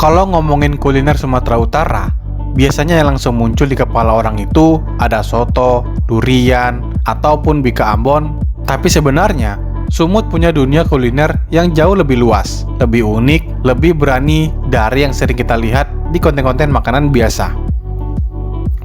Kalau ngomongin kuliner Sumatera Utara, biasanya yang langsung muncul di kepala orang itu ada soto, durian, ataupun bika Ambon. Tapi sebenarnya, Sumut punya dunia kuliner yang jauh lebih luas, lebih unik, lebih berani dari yang sering kita lihat di konten-konten makanan biasa.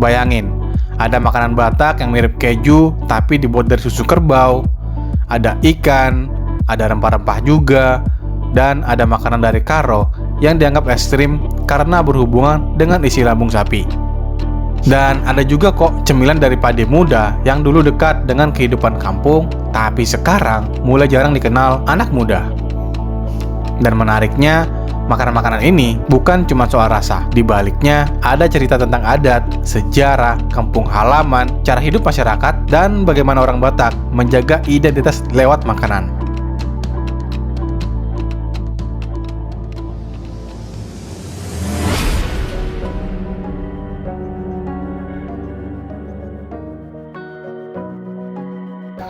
Bayangin, ada makanan Batak yang mirip keju tapi dibuat dari susu kerbau, ada ikan, ada rempah-rempah juga, dan ada makanan dari Karo yang dianggap ekstrim karena berhubungan dengan isi lambung sapi. Dan ada juga kok cemilan dari padi muda yang dulu dekat dengan kehidupan kampung, tapi sekarang mulai jarang dikenal anak muda. Dan menariknya, makanan-makanan ini bukan cuma soal rasa. Di baliknya ada cerita tentang adat, sejarah, kampung halaman, cara hidup masyarakat, dan bagaimana orang Batak menjaga identitas lewat makanan.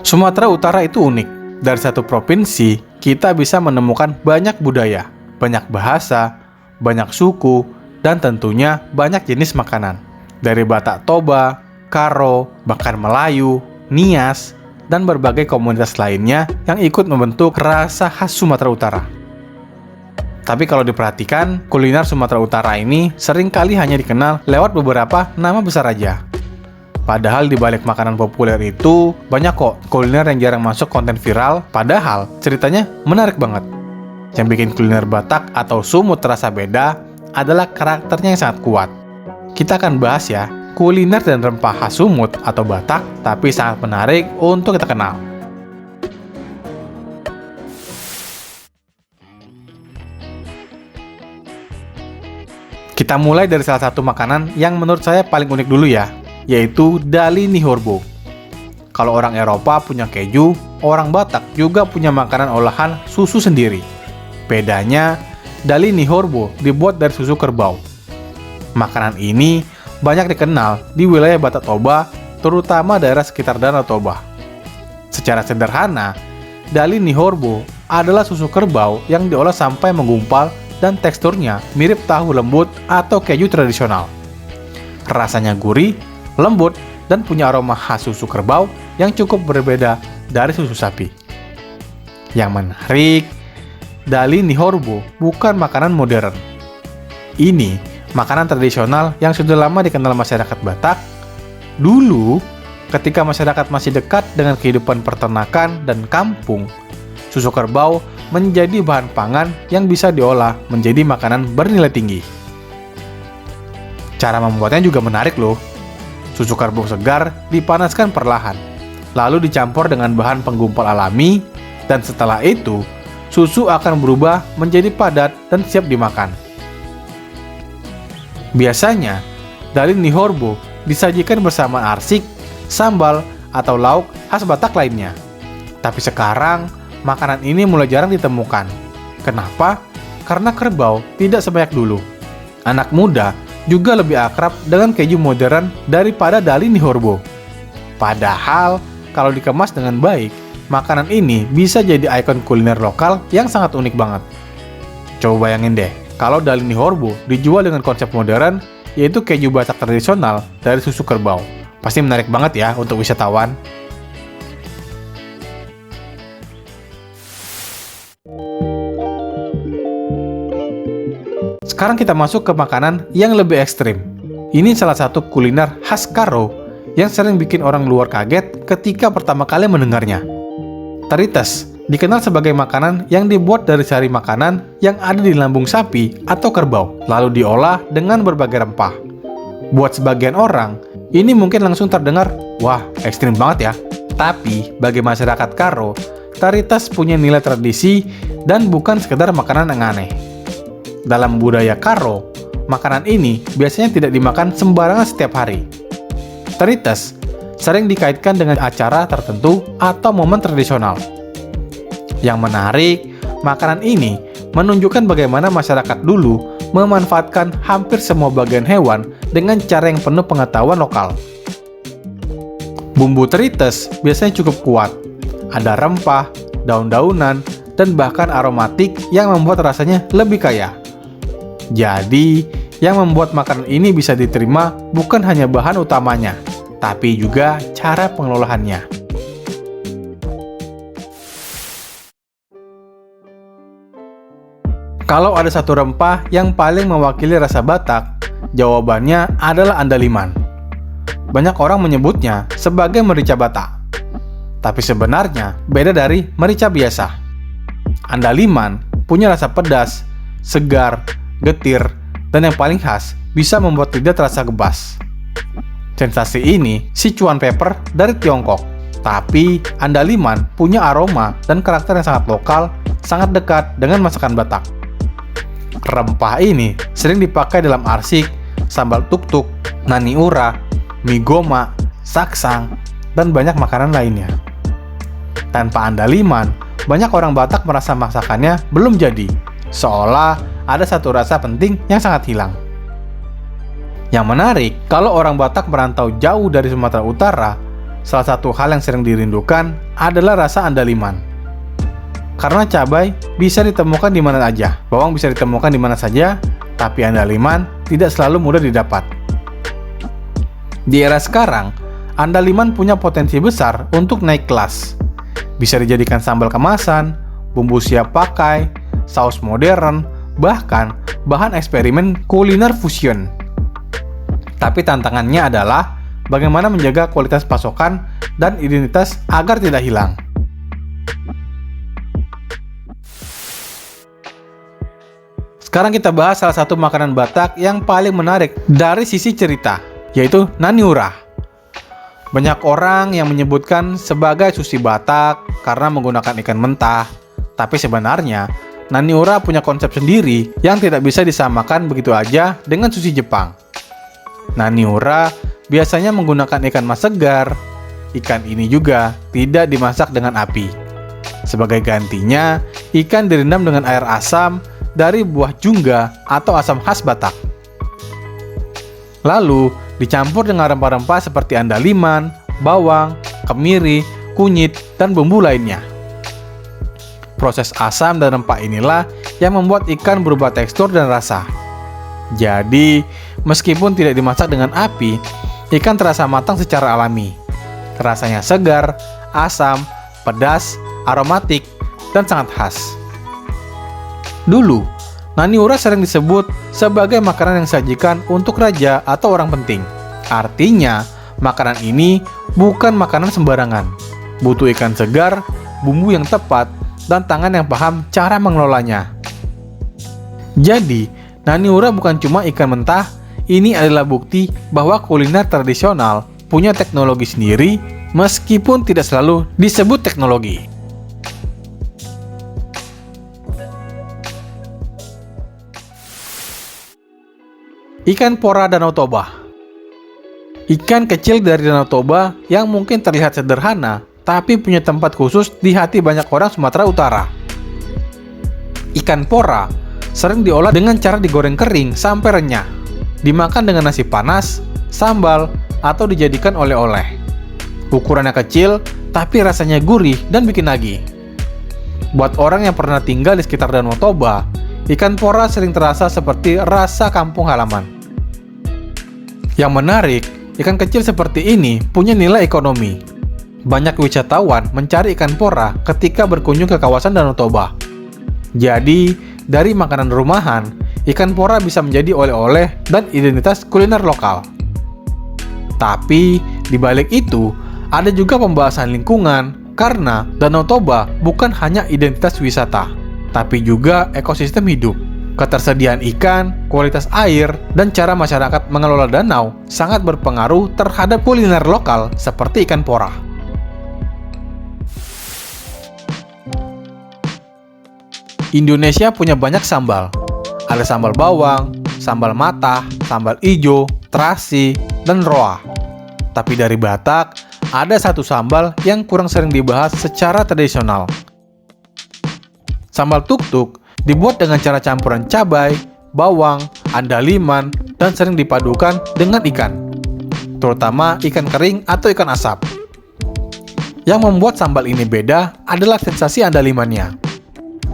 Sumatera Utara itu unik. Dari satu provinsi, kita bisa menemukan banyak budaya, banyak bahasa, banyak suku, dan tentunya banyak jenis makanan. Dari Batak Toba, Karo, bahkan Melayu, Nias, dan berbagai komunitas lainnya yang ikut membentuk rasa khas Sumatera Utara. Tapi kalau diperhatikan, kuliner Sumatera Utara ini seringkali hanya dikenal lewat beberapa nama besar aja. Padahal di balik makanan populer itu, banyak kok kuliner yang jarang masuk konten viral, padahal ceritanya menarik banget. Yang bikin kuliner Batak atau Sumut terasa beda adalah karakternya yang sangat kuat. Kita akan bahas ya, kuliner dan rempah khas Sumut atau Batak, tapi sangat menarik untuk kita kenal. Kita mulai dari salah satu makanan yang menurut saya paling unik dulu ya, yaitu Dali Nihorbo. Kalau orang Eropa punya keju, orang Batak juga punya makanan olahan susu sendiri. Bedanya, Dali Nihorbo dibuat dari susu kerbau. Makanan ini banyak dikenal di wilayah Batak Toba, terutama daerah sekitar Danau Toba. Secara sederhana, Dali Nihorbo adalah susu kerbau yang diolah sampai menggumpal dan teksturnya mirip tahu lembut atau keju tradisional. Rasanya gurih, lembut, dan punya aroma khas susu kerbau yang cukup berbeda dari susu sapi. Yang menarik, Dali Nihorbo bukan makanan modern. Ini makanan tradisional yang sudah lama dikenal masyarakat Batak. Dulu, ketika masyarakat masih dekat dengan kehidupan peternakan dan kampung, susu kerbau menjadi bahan pangan yang bisa diolah menjadi makanan bernilai tinggi. Cara membuatnya juga menarik loh. Susu kerbau segar dipanaskan perlahan, lalu dicampur dengan bahan penggumpal alami, dan setelah itu, susu akan berubah menjadi padat dan siap dimakan. Biasanya, Dali Nihorbo disajikan bersama arsik, sambal, atau lauk khas Batak lainnya. Tapi sekarang, makanan ini mulai jarang ditemukan. Kenapa? Karena kerbau tidak sebanyak dulu. Anak muda juga lebih akrab dengan keju modern daripada Dali Nihorbo. Padahal, kalau dikemas dengan baik, makanan ini bisa jadi ikon kuliner lokal yang sangat unik banget. Coba bayangin deh, kalau Dali Nihorbo dijual dengan konsep modern, yaitu keju Batak tradisional dari susu kerbau. Pasti menarik banget ya untuk wisatawan. Sekarang kita masuk ke makanan yang lebih ekstrim. Ini salah satu kuliner khas Karo yang sering bikin orang luar kaget ketika pertama kali mendengarnya. Tarites dikenal sebagai makanan yang dibuat dari sari makanan yang ada di lambung sapi atau kerbau, lalu diolah dengan berbagai rempah. Buat sebagian orang, ini mungkin langsung terdengar, wah ekstrim banget ya. Tapi bagi masyarakat Karo, tarites punya nilai tradisi dan bukan sekedar makanan yang aneh. Dalam budaya Karo, makanan ini biasanya tidak dimakan sembarangan setiap hari. Tarites sering dikaitkan dengan acara tertentu atau momen tradisional. Yang menarik, makanan ini menunjukkan bagaimana masyarakat dulu memanfaatkan hampir semua bagian hewan dengan cara yang penuh pengetahuan lokal. Bumbu tarites biasanya cukup kuat. Ada rempah, daun-daunan, dan bahkan aromatik yang membuat rasanya lebih kaya. Jadi, yang membuat makanan ini bisa diterima bukan hanya bahan utamanya, tapi juga cara pengelolaannya. Kalau ada satu rempah yang paling mewakili rasa Batak, jawabannya adalah andaliman. Banyak orang menyebutnya sebagai merica Batak, tapi sebenarnya beda dari merica biasa. Andaliman punya rasa pedas, segar, getir, dan yang paling khas, bisa membuat lidah terasa gebas. Sensasi ini Sichuan pepper dari Tiongkok, tapi andaliman punya aroma dan karakter yang sangat lokal, sangat dekat dengan masakan Batak. Rempah ini sering dipakai dalam arsik, sambal tuk-tuk, nani ura, mie goma, saksang, dan banyak makanan lainnya. Tanpa andaliman, banyak orang Batak merasa masakannya belum jadi, seolah ada satu rasa penting yang sangat hilang. Yang menarik, kalau orang Batak merantau jauh dari Sumatera Utara, salah satu hal yang sering dirindukan adalah rasa andaliman. Karena cabai bisa ditemukan di mana aja, bawang bisa ditemukan di mana saja, tapi andaliman tidak selalu mudah didapat. Di era sekarang, andaliman punya potensi besar untuk naik kelas. Bisa dijadikan sambal kemasan, bumbu siap pakai, saus modern, bahkan bahan eksperimen kuliner fusion. Tapi tantangannya adalah bagaimana menjaga kualitas pasokan dan identitas agar tidak hilang. Sekarang kita bahas salah satu makanan Batak yang paling menarik dari sisi cerita, yaitu nani ura. Banyak orang yang menyebutkan sebagai sushi Batak karena menggunakan ikan mentah, tapi sebenarnya nani ura punya konsep sendiri yang tidak bisa disamakan begitu aja dengan sushi Jepang. Nani ura biasanya menggunakan ikan mas segar. Ikan ini juga tidak dimasak dengan api. Sebagai gantinya, ikan direndam dengan air asam dari buah jungga atau asam khas Batak. Lalu, dicampur dengan rempah-rempah seperti andaliman, bawang, kemiri, kunyit, dan bumbu lainnya. Proses asam dan rempah inilah yang membuat ikan berubah tekstur dan rasa. Jadi, meskipun tidak dimasak dengan api, ikan terasa matang secara alami. Rasanya segar, asam, pedas, aromatik, dan sangat khas. Dulu, nani ura sering disebut sebagai makanan yang disajikan untuk raja atau orang penting. Artinya, makanan ini bukan makanan sembarangan. Butuh ikan segar, bumbu yang tepat, dan tangan yang paham cara mengelolanya. Jadi, nani ura bukan cuma ikan mentah, ini adalah bukti bahwa kuliner tradisional punya teknologi sendiri meskipun tidak selalu disebut teknologi. Ikan pora Danau Toba. Ikan kecil dari Danau Toba yang mungkin terlihat sederhana, tapi punya tempat khusus di hati banyak orang Sumatera Utara. Ikan pora sering diolah dengan cara digoreng kering sampai renyah, dimakan dengan nasi panas, sambal, atau dijadikan oleh-oleh. Ukurannya kecil, tapi rasanya gurih dan bikin nagih. Buat orang yang pernah tinggal di sekitar Danau Toba, ikan pora sering terasa seperti rasa kampung halaman. Yang menarik, ikan kecil seperti ini punya nilai ekonomi. Banyak wisatawan mencari ikan pora ketika berkunjung ke kawasan Danau Toba. Jadi, dari makanan rumahan, ikan pora bisa menjadi oleh-oleh dan identitas kuliner lokal. Tapi, di balik itu, ada juga pembahasan lingkungan karena Danau Toba bukan hanya identitas wisata, tapi juga ekosistem hidup. Ketersediaan ikan, kualitas air, dan cara masyarakat mengelola danau sangat berpengaruh terhadap kuliner lokal seperti ikan pora. Indonesia punya banyak sambal. Ada sambal bawang, sambal matah, sambal ijo, terasi, dan roa. Tapi dari Batak, ada satu sambal yang kurang sering dibahas secara tradisional. Sambal tuk-tuk dibuat dengan cara campuran cabai, bawang, andaliman, dan sering dipadukan dengan ikan, terutama ikan kering atau ikan asap. Yang membuat sambal ini beda adalah sensasi andalimannya.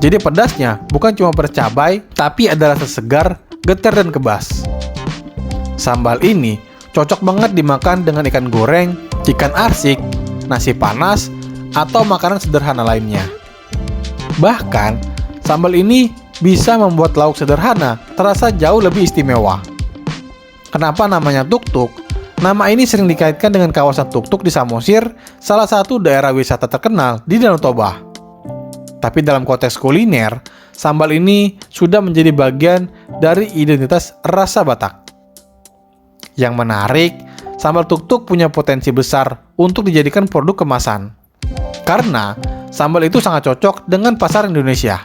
Jadi pedasnya bukan cuma percabai, tapi ada rasa segar, geter dan kebas. Sambal ini cocok banget dimakan dengan ikan goreng, ikan arsik, nasi panas, atau makanan sederhana lainnya. Bahkan, sambal ini bisa membuat lauk sederhana terasa jauh lebih istimewa. Kenapa namanya tuk-tuk? Nama ini sering dikaitkan dengan kawasan tuk-tuk di Samosir, salah satu daerah wisata terkenal di Danau Toba. Tapi dalam konteks kuliner, sambal ini sudah menjadi bagian dari identitas rasa Batak. Yang menarik, sambal tuk-tuk punya potensi besar untuk dijadikan produk kemasan. Karena sambal itu sangat cocok dengan pasar Indonesia.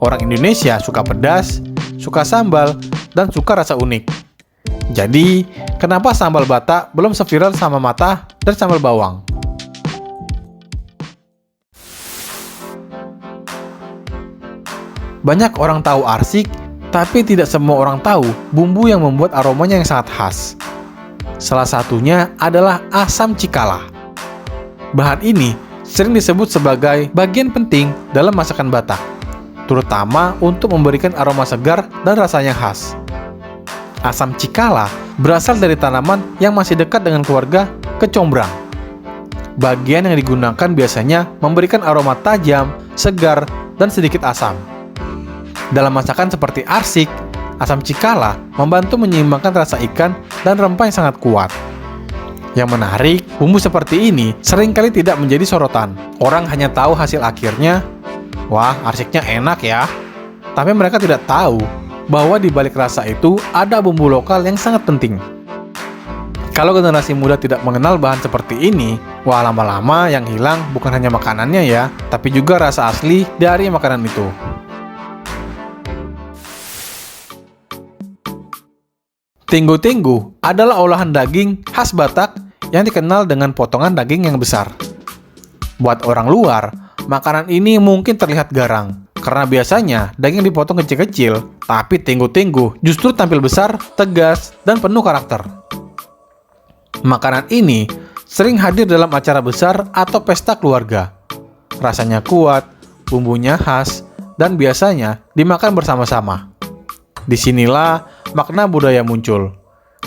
Orang Indonesia suka pedas, suka sambal, dan suka rasa unik. Jadi, kenapa sambal Batak belum seviral sama Mata dan sambal bawang? Banyak orang tahu arsik, tapi tidak semua orang tahu bumbu yang membuat aromanya yang sangat khas. Salah satunya adalah asam cikala. Bahan ini sering disebut sebagai bagian penting dalam masakan Batak, terutama untuk memberikan aroma segar dan rasanya khas. Asam cikala berasal dari tanaman yang masih dekat dengan keluarga kecombrang. Bagian yang digunakan biasanya memberikan aroma tajam, segar, dan sedikit asam. Dalam masakan seperti arsik, asam cikala membantu menyeimbangkan rasa ikan dan rempah yang sangat kuat. Yang menarik, bumbu seperti ini seringkali tidak menjadi sorotan. Orang hanya tahu hasil akhirnya, wah arsiknya enak ya. Tapi mereka tidak tahu bahwa di balik rasa itu ada bumbu lokal yang sangat penting. Kalau generasi muda tidak mengenal bahan seperti ini, wah lama-lama yang hilang bukan hanya makanannya ya, tapi juga rasa asli dari makanan itu. Tenggo-tenggo adalah olahan daging khas Batak yang dikenal dengan potongan daging yang besar. Buat orang luar, makanan ini mungkin terlihat garang, karena biasanya daging dipotong kecil-kecil, tapi tenggo-tenggo justru tampil besar, tegas, dan penuh karakter. Makanan ini sering hadir dalam acara besar atau pesta keluarga. Rasanya kuat, bumbunya khas, dan biasanya dimakan bersama-sama. Disinilah makna budaya muncul.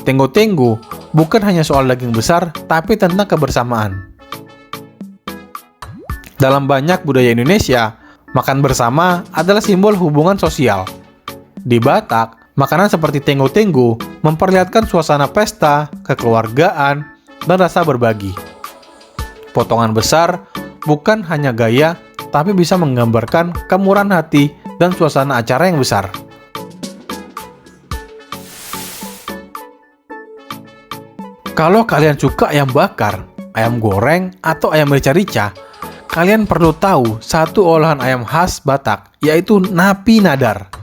Tenggo-tenggo bukan hanya soal daging besar, tapi tentang kebersamaan. Dalam banyak budaya Indonesia, makan bersama adalah simbol hubungan sosial. Di Batak, makanan seperti tenggo-tenggo memperlihatkan suasana pesta, kekeluargaan, dan rasa berbagi. Potongan besar bukan hanya gaya, tapi bisa menggambarkan kemurahan hati dan suasana acara yang besar. Kalau kalian suka ayam bakar, ayam goreng, atau ayam rica-rica, kalian perlu tahu satu olahan ayam khas Batak, yaitu napi nadar.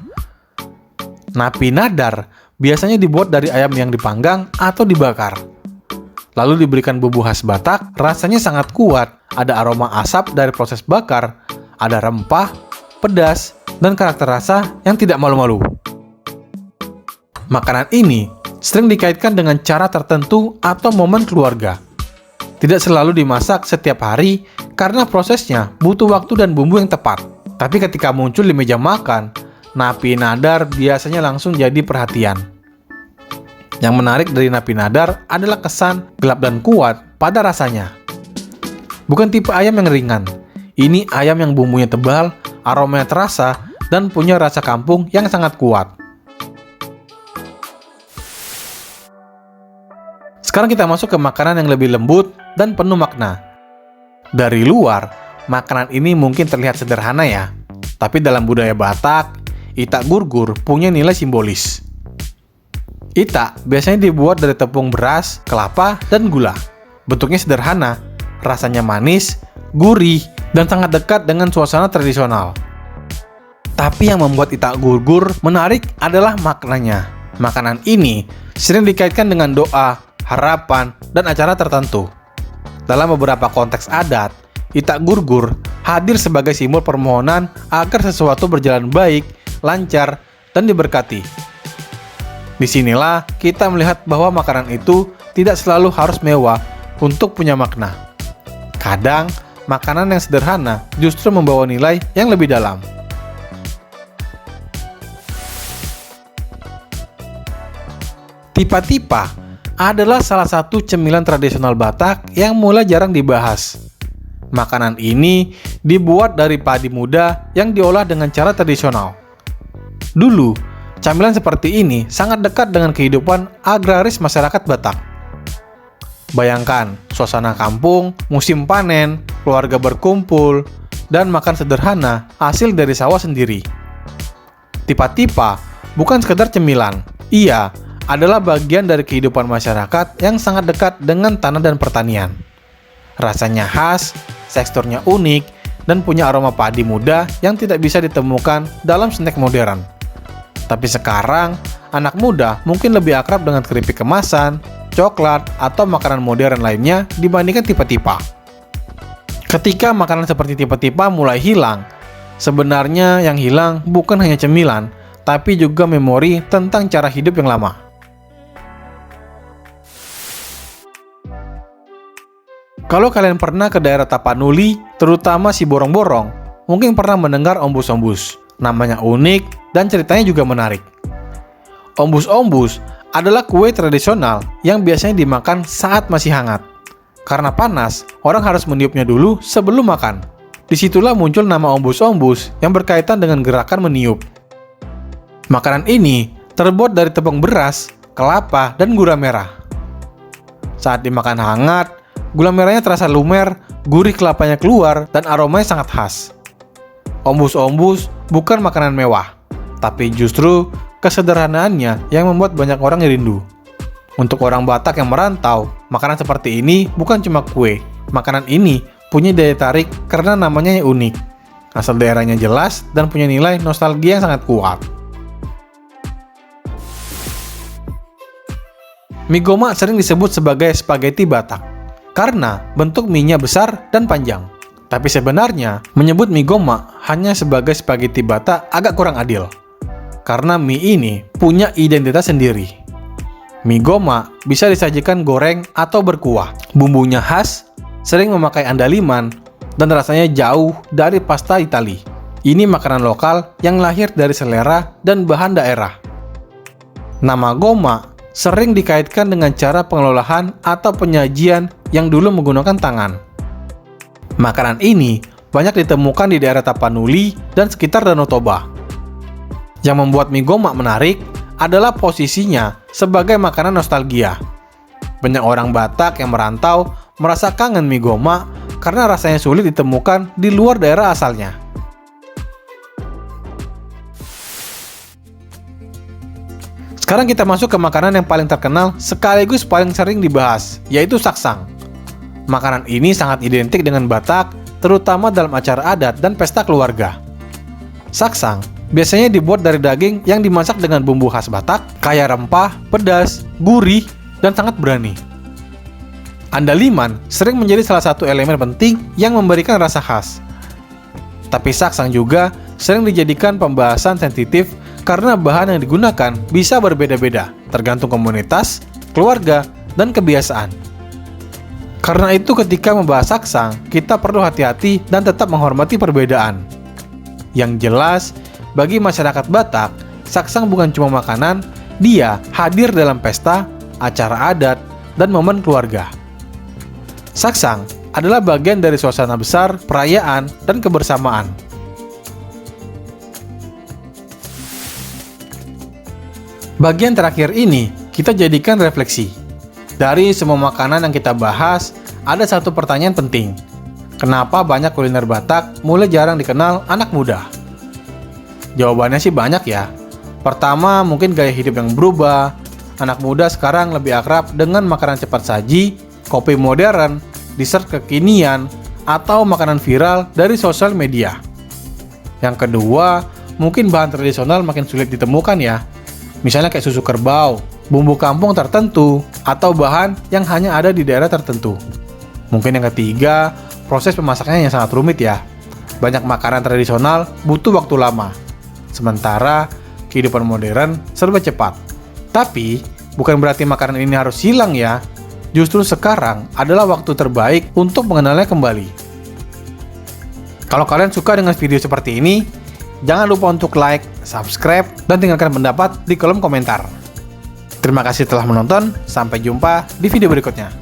Napi nadar biasanya dibuat dari ayam yang dipanggang atau dibakar. Lalu diberikan bumbu khas Batak, rasanya sangat kuat, ada aroma asap dari proses bakar, ada rempah, pedas, dan karakter rasa yang tidak malu-malu. Makanan ini sering dikaitkan dengan cara tertentu atau momen keluarga. Tidak selalu dimasak setiap hari karena prosesnya butuh waktu dan bumbu yang tepat. Tapi ketika muncul di meja makan, napi nadar biasanya langsung jadi perhatian. Yang menarik dari napi nadar adalah kesan gelap dan kuat pada rasanya. Bukan tipe ayam yang ringan. Ini ayam yang bumbunya tebal, aromanya terasa, dan punya rasa kampung yang sangat kuat. Sekarang kita masuk ke makanan yang lebih lembut dan penuh makna. Dari luar, makanan ini mungkin terlihat sederhana ya, tapi dalam budaya Batak, itak gurgur punya nilai simbolis. Itak biasanya dibuat dari tepung beras, kelapa, dan gula. Bentuknya sederhana, rasanya manis, gurih, dan sangat dekat dengan suasana tradisional. Tapi yang membuat itak gurgur menarik adalah maknanya. Makanan ini sering dikaitkan dengan doa, harapan, dan acara tertentu. Dalam beberapa konteks adat, itak gurgur hadir sebagai simbol permohonan agar sesuatu berjalan baik, lancar, dan diberkati. Disinilah kita melihat bahwa makanan itu tidak selalu harus mewah untuk punya makna. Kadang, makanan yang sederhana justru membawa nilai yang lebih dalam. Tipa-tipa adalah salah satu cemilan tradisional Batak yang mulai jarang dibahas. Makanan ini dibuat dari padi muda yang diolah dengan cara tradisional. Dulu, camilan seperti ini sangat dekat dengan kehidupan agraris masyarakat Batak. Bayangkan, suasana kampung, musim panen, keluarga berkumpul, dan makan sederhana hasil dari sawah sendiri. Tipa-tipa bukan sekedar cemilan, ia adalah bagian dari kehidupan masyarakat yang sangat dekat dengan tanah dan pertanian. Rasanya khas, teksturnya unik, dan punya aroma padi muda yang tidak bisa ditemukan dalam snack modern. Tapi sekarang, anak muda mungkin lebih akrab dengan keripik kemasan, coklat, atau makanan modern lainnya dibandingkan tipa-tipa. Ketika makanan seperti tipa-tipa mulai hilang, sebenarnya yang hilang bukan hanya cemilan, tapi juga memori tentang cara hidup yang lama. Kalau kalian pernah ke daerah Tapanuli, terutama si Borong-Borong, mungkin pernah mendengar ombus-ombus. Namanya unik dan ceritanya juga menarik. Ombus-ombus adalah kue tradisional yang biasanya dimakan saat masih hangat. Karena panas, orang harus meniupnya dulu sebelum makan. Disitulah muncul nama ombus-ombus yang berkaitan dengan gerakan meniup. Makanan ini terbuat dari tepung beras, kelapa, dan gula merah. Saat dimakan hangat, gula merahnya terasa lumer, gurih kelapanya keluar, dan aromanya sangat khas. Ombus-ombus bukan makanan mewah, tapi justru kesederhanaannya yang membuat banyak orang rindu. Untuk orang Batak yang merantau, makanan seperti ini bukan cuma kue. Makanan ini punya daya tarik karena namanya yang unik. Asal daerahnya jelas dan punya nilai nostalgia yang sangat kuat. Mie gomak sering disebut sebagai spaghetti Batak karena bentuk mie-nya besar dan panjang. Tapi sebenarnya, menyebut mie gomak hanya sebagai spaghetti Batak agak kurang adil. Karena mie ini punya identitas sendiri. Mie gomak bisa disajikan goreng atau berkuah. Bumbunya khas, sering memakai andaliman, dan rasanya jauh dari pasta Itali. Ini makanan lokal yang lahir dari selera dan bahan daerah. Nama gomak sering dikaitkan dengan cara pengelolaan atau penyajian yang dulu menggunakan tangan. Makanan ini banyak ditemukan di daerah Tapanuli dan sekitar Danau Toba. Yang membuat mie gomak menarik adalah posisinya sebagai makanan nostalgia. Banyak orang Batak yang merantau merasa kangen mie gomak karena rasanya sulit ditemukan di luar daerah asalnya. Sekarang kita masuk ke makanan yang paling terkenal sekaligus paling sering dibahas, yaitu saksang. Makanan ini sangat identik dengan Batak, terutama dalam acara adat dan pesta keluarga. Saksang biasanya dibuat dari daging yang dimasak dengan bumbu khas Batak, kaya rempah, pedas, gurih, dan sangat berani. Andaliman sering menjadi salah satu elemen penting yang memberikan rasa khas. Tapi saksang juga sering dijadikan pembahasan sensitif karena bahan yang digunakan bisa berbeda-beda, tergantung komunitas, keluarga, dan kebiasaan. Karena itu ketika membahas saksang, kita perlu hati-hati dan tetap menghormati perbedaan. Yang jelas, bagi masyarakat Batak, saksang bukan cuma makanan, dia hadir dalam pesta, acara adat, dan momen keluarga. Saksang adalah bagian dari suasana besar, perayaan, dan kebersamaan. Bagian terakhir ini, kita jadikan refleksi. Dari semua makanan yang kita bahas, ada satu pertanyaan penting. Kenapa banyak kuliner Batak mulai jarang dikenal anak muda? Jawabannya sih banyak ya. Pertama, mungkin gaya hidup yang berubah. Anak muda sekarang lebih akrab dengan makanan cepat saji, kopi modern, dessert kekinian, atau makanan viral dari sosial media. Yang kedua, mungkin bahan tradisional makin sulit ditemukan ya. Misalnya kayak susu kerbau, bumbu kampung tertentu, atau bahan yang hanya ada di daerah tertentu. Mungkin yang ketiga, proses pemasaknya yang sangat rumit ya. Banyak makanan tradisional butuh waktu lama. Sementara, kehidupan modern serba cepat. Tapi, bukan berarti makanan ini harus hilang ya. Justru sekarang adalah waktu terbaik untuk mengenalnya kembali. Kalau kalian suka dengan video seperti ini, jangan lupa untuk like, subscribe, dan tinggalkan pendapat di kolom komentar. Terima kasih telah menonton, sampai jumpa di video berikutnya.